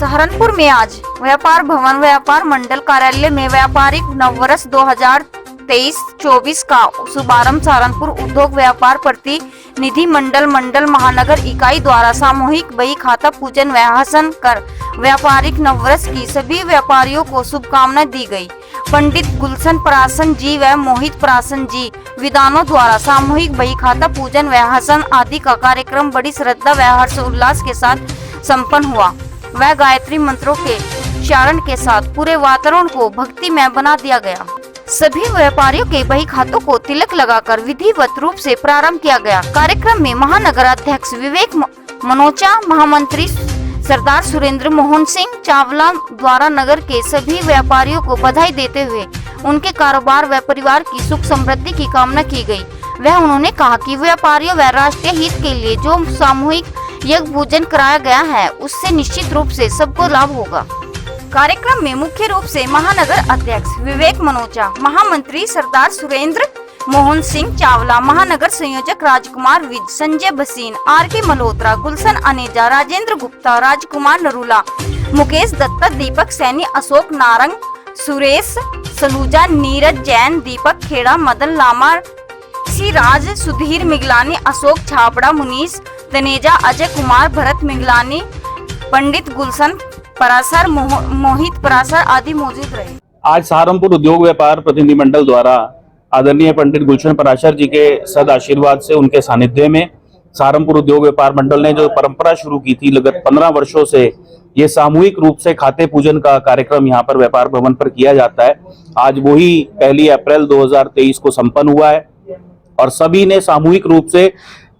सहारनपुर में आज व्यापार भवन व्यापार मंडल कार्यालय में व्यापारिक नववर्ष 2023-24 का शुभारंभ सहारनपुर उद्योग व्यापार प्रतिनिधि मंडल महानगर इकाई द्वारा सामूहिक बही खाता पूजन व हसन कर व्यापारिक नववर्ष की सभी व्यापारियों को शुभकामनाएं दी गई। पंडित गुलशन पराशर जी व मोहित पराशर जी विद्वानों द्वारा सामूहिक बही खाता पूजन व हसन आदि का कार्यक्रम बड़ी श्रद्धा व हर्षोल्लास के साथ संपन्न हुआ। वह गायत्री मंत्रों के उच्चारण के साथ पूरे वातावरण को भक्तिमय बना दिया गया। सभी व्यापारियों के बही खातों को तिलक लगाकर विधिवत रूप से प्रारंभ किया गया। कार्यक्रम में महानगर अध्यक्ष विवेक मनोचा, महामंत्री सरदार सुरेंद्र मोहन सिंह चावला द्वारा नगर के सभी व्यापारियों को बधाई देते हुए उनके कारोबार व परिवार की सुख समृद्धि की कामना की गई। वह उन्होंने कहा कि व्यापारियों व राष्ट्रीय हित के लिए जो सामूहिक यज्ञ पूजन कराया गया है उससे निश्चित रूप से सबको लाभ होगा। कार्यक्रम में मुख्य रूप से महानगर अध्यक्ष विवेक मनोचा, महामंत्री सरदार सुरेंद्र मोहन सिंह चावला, महानगर संयोजक राजकुमार विज, संजय भसीन, आर.के. मल्होत्रा, गुलशन अनेजा, राजेंद्र गुप्ता, राजकुमार नरूला, मुकेश दत्ता, दीपक सैनी, अशोक नारंग, सुरेश सलूजा, नीरज जैन, दीपक खेड़ा, मदन लामा, राज, सुधीर मिगलानी, अशोक छाबड़ा, मुनीश तनेजा, अजय कुमार, भरत मिगलानी, पंडित गुलशन पराशर, मोहित पराशर आदि मौजूद रहे। आज सहारनपुर उद्योग व्यापार प्रतिनिधि मंडल द्वारा आदरणीय पंडित गुलशन पराशर जी के सद आशीर्वाद से उनके सानिध्य में सहारनपुर उद्योग व्यापार मंडल ने जो परंपरा शुरू की थी लगभग 15 वर्षों से ये सामूहिक रूप से खाते पूजन का कार्यक्रम यहाँ पर व्यापार भवन पर किया जाता है। आज वही 1 अप्रैल 2023 को संपन्न हुआ है और सभी ने सामूहिक रूप से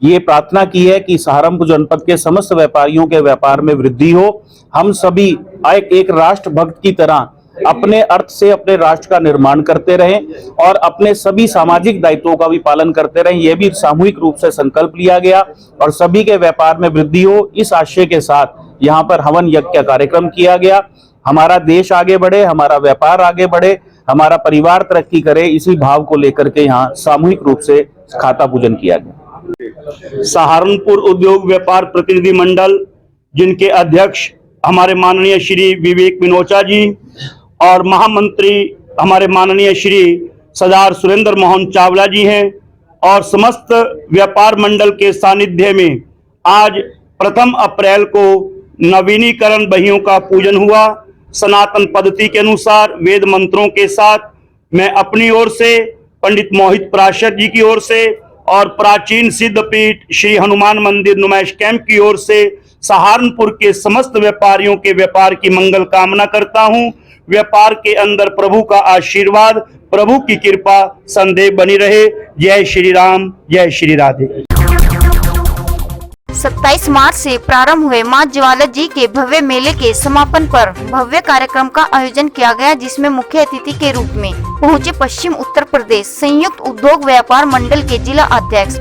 ये प्रार्थना की है कि सहारनपुर जनपद के समस्त व्यापारियों के व्यापार में वृद्धि हो। हम सभी एक राष्ट्र भक्त की तरह अपने अर्थ से अपने राष्ट्र का निर्माण करते रहें और अपने सभी सामाजिक दायित्वों का भी पालन करते रहें। यह भी सामूहिक रूप से संकल्प लिया गया और सभी के व्यापार में वृद्धि हो इस आशय के साथ यहाँ पर हवन यज्ञ का कार्यक्रम किया गया। हमारा देश आगे बढ़े, हमारा व्यापार आगे बढ़े, हमारा परिवार तरक्की करे, इसी भाव को लेकर के यहाँ सामूहिक रूप से खाता पूजन किया गया। सहारनपुर उद्योग व्यापार प्रतिनिधि मंडल जिनके अध्यक्ष हमारे माननीय श्री विवेक मनोचा जी और महामंत्री हमारे माननीय श्री सरदार सुरेंद्र मोहन चावला जी हैं और समस्त व्यापार मंडल के सानिध्य में आज 1 अप्रैल को नवीनीकरण बहियों का पूजन हुआ। सनातन पद्धति के अनुसार वेद मंत्रों के साथ मैं अपनी ओर से, पंडित मोहित पराशर जी की ओर से और प्राचीन सिद्धपीठ श्री हनुमान मंदिर नुमाइश कैंप की ओर से सहारनपुर के समस्त व्यापारियों के व्यापार की मंगल कामना करता हूं। व्यापार के अंदर प्रभु का आशीर्वाद, प्रभु की कृपा संदैव बनी रहे। जय श्री राम, जय श्री राधे। 27 मार्च से प्रारंभ हुए मां ज्वाला जी के भव्य मेले के समापन पर भव्य कार्यक्रम का आयोजन किया गया, जिसमें मुख्य अतिथि के रूप में पहुंचे पश्चिम उत्तर प्रदेश संयुक्त उद्योग व्यापार मंडल के जिला अध्यक्ष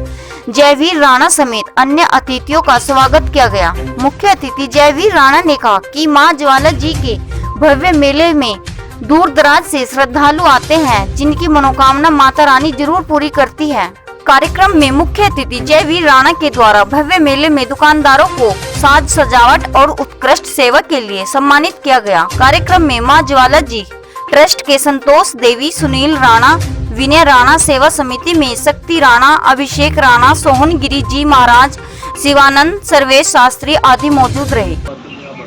जयवीर राणा समेत अन्य अतिथियों का स्वागत किया गया। मुख्य अतिथि जयवीर राणा ने कहा कि मां ज्वाला जी के भव्य मेले में दूर दराज से श्रद्धालु आते हैं, जिनकी मनोकामना माता रानी जरूर पूरी करती है। कार्यक्रम में मुख्य अतिथि जयवीर राणा के द्वारा भव्य मेले में दुकानदारों को साज सजावट और उत्कृष्ट सेवा के लिए सम्मानित किया गया। कार्यक्रम में मां ज्वाला जी ट्रस्ट के संतोष देवी, सुनील राणा, विनय राणा, सेवा समिति में शक्ति राणा, अभिषेक राणा, सोहन गिरी जी महाराज, शिवानंद, सर्वेश शास्त्री आदि मौजूद रहे।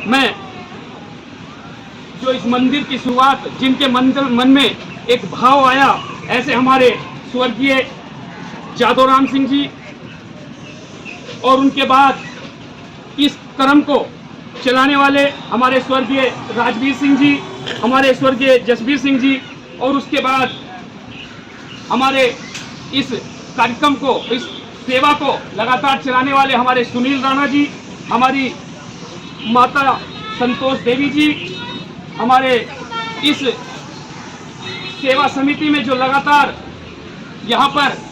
मैं जो इस मंदिर की शुरुआत, जिनके मन में एक भाव आया, ऐसे हमारे स्वर्गीय जादोराम सिंह जी और उनके बाद इस क्रम को चलाने वाले हमारे स्वर्गीय राजवीर सिंह जी, हमारे स्वर्गीय जसबीर सिंह जी और उसके बाद हमारे इस कार्यक्रम को, इस सेवा को लगातार चलाने वाले हमारे सुनील राणा जी, हमारी माता संतोष देवी जी, हमारे इस सेवा समिति में जो लगातार यहाँ पर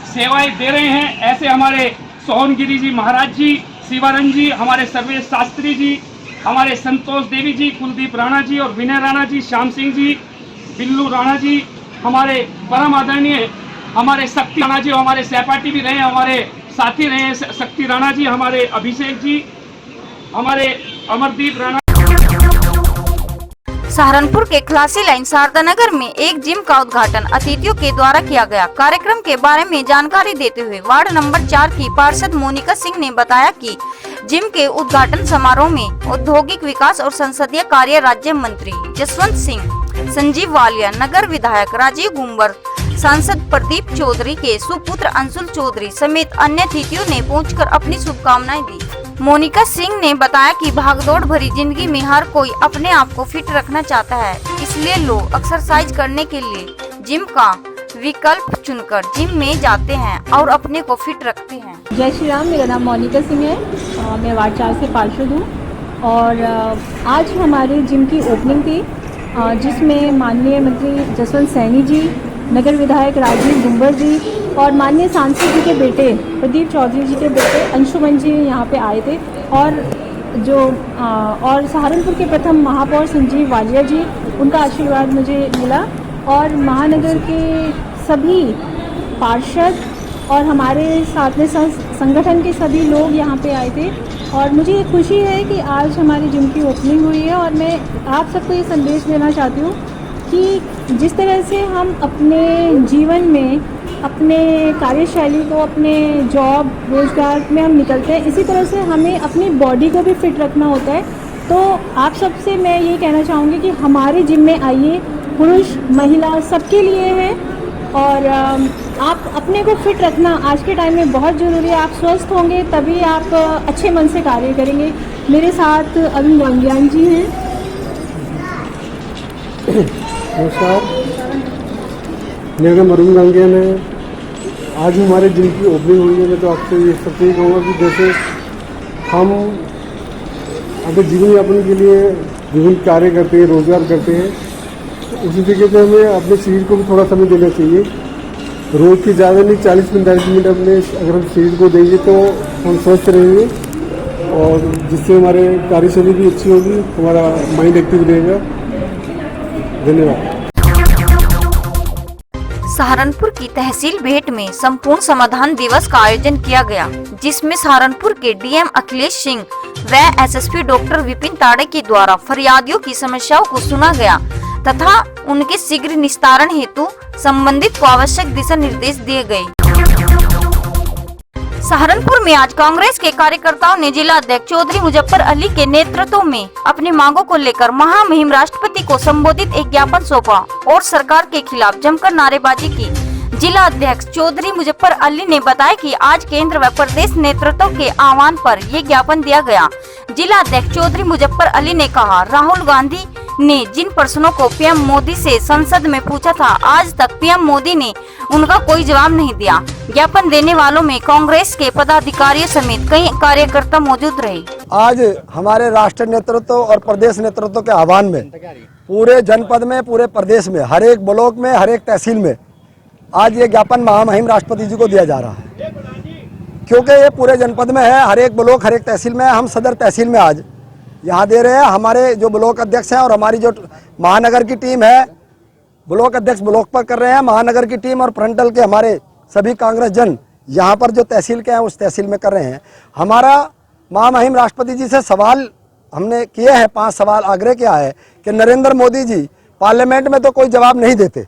सेवाएं दे रहे हैं, ऐसे हमारे सोहनगिरी जी महाराज जी, शिवानंद जी, हमारे सर्वेश शास्त्री जी, हमारे संतोष देवी जी, कुलदीप राणा जी और विनय राणा जी, श्याम सिंह जी, बिल्लू राणा जी, हमारे परम आदरणीय हमारे शक्ति राणा जी, हमारे सहपाठी भी रहे, हमारे साथी रहे शक्ति राणा जी, हमारे अभिषेक जी, हमारे अमरदीप राणा। सहारनपुर के खलासी लाइन शारदा नगर में एक जिम का उद्घाटन अतिथियों के द्वारा किया गया। कार्यक्रम के बारे में जानकारी देते हुए वार्ड नंबर 4 की पार्षद मोनिका सिंह ने बताया कि जिम के उद्घाटन समारोह में औद्योगिक विकास और संसदीय कार्य राज्य मंत्री जसवंत सिंह, संजीव वालिया, नगर विधायक राजीव गुंबर, सांसद प्रदीप चौधरी के सुपुत्र अंशुल चौधरी समेत अन्य अतिथियों ने पहुंचकर अपनी शुभकामनाएं दी। मोनिका सिंह ने बताया कि भागदौड़ भरी जिंदगी में हर कोई अपने आप को फिट रखना चाहता है, इसलिए लोग एक्सरसाइज करने के लिए जिम का विकल्प चुनकर जिम में जाते हैं और अपने को फिट रखते हैं। जय श्री राम। मेरा नाम मोनिका सिंह है। मैं वार्ड 4 से पार्षद हूँ और आज हमारे जिम की ओपनिंग थी, जिसमें माननीय मंत्री जसवंत सैनी जी, नगर विधायक राजीव गुंबर जी और माननीय सांसद जी के बेटे प्रदीप चौधरी जी के बेटे अंशुमन जी यहाँ पे आए थे और सहारनपुर के प्रथम महापौर संजीव वालिया जी, उनका आशीर्वाद मुझे मिला और महानगर के सभी पार्षद और हमारे साथ में संगठन के सभी लोग यहाँ पे आए थे और मुझे ये खुशी है कि आज हमारी जिम की ओपनिंग हुई है। और मैं आप सबको ये संदेश देना चाहती हूँ कि जिस तरह से हम अपने जीवन में अपने कार्यशैली को, अपने जॉब रोजगार में हम निकलते हैं, इसी तरह से हमें अपनी बॉडी को भी फिट रखना होता है। तो आप सबसे मैं ये कहना चाहूँगी कि हमारे जिम में आइए, पुरुष महिला सबके लिए है और आप अपने को फिट रखना आज के टाइम में बहुत ज़रूरी है। आप स्वस्थ होंगे तभी आप अच्छे मन से कार्य करेंगे। मेरे साथ अभी गंज्ञान जी हैं। नमस्कार, मेरा नाम अरुण गंज्ञान है। आज हमारे जिम की ओपनिंग हुई है। मैं तो आपसे ये सबसे ही कहूँगा कि जैसे हम अपने जीवन यापन के लिए विभिन्न कार्य करते हैं, रोजगार करते हैं, तो उसी तरीके से हमें अपने शरीर को भी थोड़ा समय देना चाहिए। रोज़ की ज़्यादा नहीं, 40-45 मिनट अपने अगर हम शरीर को देंगे तो हम स्वस्थ रहेंगे और जिससे हमारे कार्यशैली भी अच्छी होगी, हमारा माइंड एक्टिव रहेगा। धन्यवाद। सहारनपुर की तहसील भेंट में संपूर्ण समाधान दिवस का आयोजन किया गया, जिसमें सहारनपुर के डीएम अखिलेश सिंह व एसएसपी डॉक्टर विपिन ताड़े के द्वारा फरियादियों की समस्याओं को सुना गया तथा उनके शीघ्र निस्तारण हेतु संबंधित को आवश्यक दिशा निर्देश दिए गए। सहारनपुर में आज कांग्रेस के कार्यकर्ताओं ने जिला अध्यक्ष चौधरी मुजफ्फर अली के नेतृत्व में अपनी मांगों को लेकर महामहिम राष्ट्रपति को संबोधित एक ज्ञापन सौंपा और सरकार के खिलाफ जमकर नारेबाजी की। जिला अध्यक्ष चौधरी मुजफ्फर अली ने बताया कि आज केंद्र व प्रदेश नेतृत्व के आह्वान पर ये ज्ञापन दिया गया। जिला अध्यक्ष चौधरी मुजफ्फर अली ने कहा, राहुल गांधी ने जिन प्रश्नों को पीएम मोदी से संसद में पूछा था, आज तक पीएम मोदी ने उनका कोई जवाब नहीं दिया। ज्ञापन देने वालों में कांग्रेस के पदाधिकारियों समेत कई कार्यकर्ता मौजूद रहे। आज हमारे राष्ट्र नेतृत्व और प्रदेश नेतृत्व के आह्वान में पूरे जनपद में, पूरे प्रदेश में, हर एक ब्लॉक में, हर एक तहसील में आज ये ज्ञापन महामहिम राष्ट्रपति जी को दिया जा रहा है, क्योंकि ये पूरे जनपद में है, हर एक ब्लॉक, हर एक तहसील में है। हम सदर तहसील में आज यहाँ दे रहे हैं। हमारे जो ब्लॉक अध्यक्ष हैं और हमारी जो महानगर की टीम है, ब्लॉक अध्यक्ष ब्लॉक पर कर रहे हैं, महानगर की टीम और फ्रंटल के हमारे सभी कांग्रेस जन यहाँ पर जो तहसील के हैं उस तहसील में कर रहे हैं। हमारा महामहिम राष्ट्रपति जी से सवाल हमने किए हैं, 5 सवाल आग्रह किया है कि नरेंद्र मोदी जी पार्लियामेंट में तो कोई जवाब नहीं देते।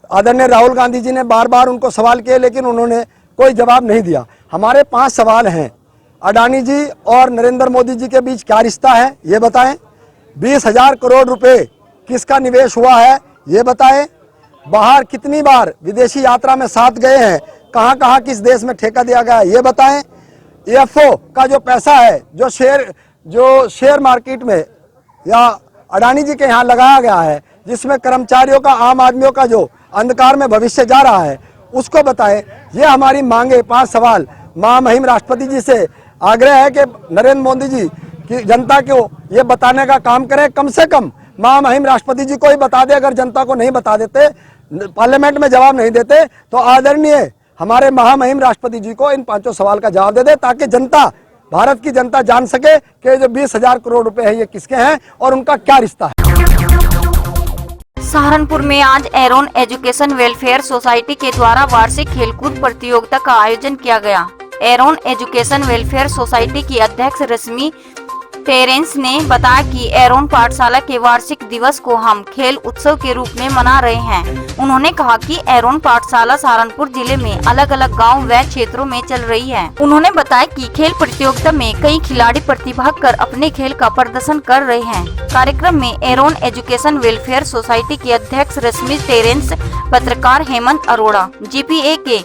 आदरणीय राहुल गांधी जी ने बार बार उनको सवाल किए लेकिन उन्होंने कोई जवाब नहीं दिया। हमारे 5 सवाल हैं। अडानी जी और नरेंद्र मोदी जी के बीच क्या रिश्ता है ये बताएं। 20,000 करोड़ रुपए किसका निवेश हुआ है ये बताएं। बाहर कितनी बार विदेशी यात्रा में साथ गए हैं, कहां कहां किस देश में ठेका दिया गया है ये बताएं। ईएफओ का जो पैसा है, जो शेयर मार्केट में या अडानी जी के यहाँ लगाया गया है, जिसमें कर्मचारियों का, आम आदमियों का जो अंधकार में भविष्य जा रहा है, उसको बताएं। ये हमारी मांगे 5 सवाल महामहिम राष्ट्रपति जी से आग्रह है कि नरेंद्र मोदी जी की जनता को ये बताने का काम करें। कम से कम महामहिम राष्ट्रपति जी को ही बता दे। अगर जनता को नहीं बता देते, पार्लियामेंट में जवाब नहीं देते, तो आदरणीय हमारे महामहिम राष्ट्रपति जी को इन 5 सवाल का जवाब दे दे, ताकि जनता, भारत की जनता जान सके कि जो 20,000 करोड़ रुपए है ये किसके हैं और उनका क्या रिश्ता है। सहारनपुर में आज एरोन एजुकेशन वेलफेयर सोसाइटी के द्वारा वार्षिक खेलकूद प्रतियोगिता का आयोजन किया गया। एरोन एजुकेशन वेलफेयर सोसाइटी की अध्यक्ष रश्मि टेरेंस ने बताया कि एरोन पाठशाला के वार्षिक दिवस को हम खेल उत्सव के रूप में मना रहे हैं। उन्होंने कहा कि एरोन पाठशाला सहारनपुर जिले में अलग अलग गांव व क्षेत्रों में चल रही है। उन्होंने बताया कि खेल प्रतियोगिता में कई खिलाड़ी प्रतिभाग कर अपने खेल का प्रदर्शन कर रहे हैं। कार्यक्रम में एरोन एजुकेशन वेलफेयर सोसाइटी की अध्यक्ष रश्मि टेरेंस, पत्रकार हेमंत अरोड़ा, GPA के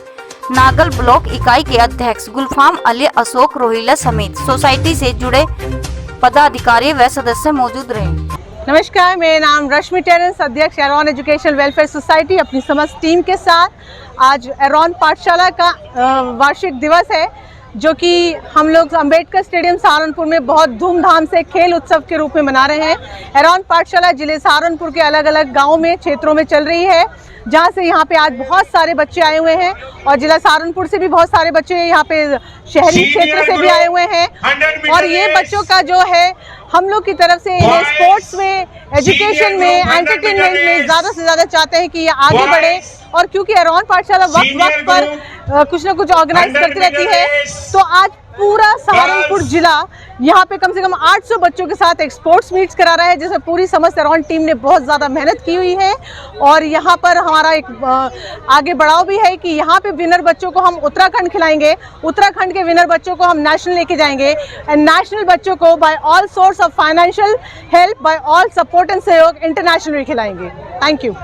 नागल ब्लॉक इकाई के अध्यक्ष गुलफाम अली, अशोक रोहिला समेत सोसाइटी से जुड़े पदाधिकारी व सदस्य मौजूद रहे। नमस्कार, मेरा नाम रश्मि टेरेंस, अध्यक्ष एरोन एजुकेशन वेलफेयर सोसाइटी अपनी समस्त टीम के साथ आज एरोन पाठशाला का वार्षिक दिवस है, जो कि हम लोग अंबेडकर स्टेडियम सहारनपुर में बहुत धूमधाम से खेल उत्सव के रूप में मना रहे हैं। एरोन पाठशाला जिले सहारनपुर के अलग अलग गाँव में क्षेत्रों में चल रही है, जहाँ से यहाँ पे आज बहुत सारे बच्चे आए हुए हैं और जिला सहारनपुर से भी बहुत सारे बच्चे यहाँ पे शहरी क्षेत्र से भी आए हुए हैं। और ये बच्चों का जो है हम लोग की तरफ से इन्हें स्पोर्ट्स में, एजुकेशन में, एंटरटेनमेंट में ज़्यादा से ज़्यादा चाहते हैं कि ये आगे बढ़े। और क्योंकि एरोन पाठशाला वक्त वक्त पर कुछ न कुछ ऑर्गेनाइज करती रहती है, तो आज पूरा सहारनपुर जिला यहाँ पे कम से कम 800 बच्चों के साथ एक स्पोर्ट्स मीट्स करा रहा है, जिसमें पूरी समस्त एरोन टीम ने बहुत ज़्यादा मेहनत की हुई है। और यहाँ पर हमारा एक आगे बढ़ाव भी है कि यहाँ पे विनर बच्चों को हम उत्तराखंड खिलाएंगे, उत्तराखंड के विनर बच्चों को हम नेशनल लेके जाएंगे, एंड नेशनल बच्चों को by all source of financial help, by all support and सहयोग इंटरनेशनल खिलाएंगे। Thank you.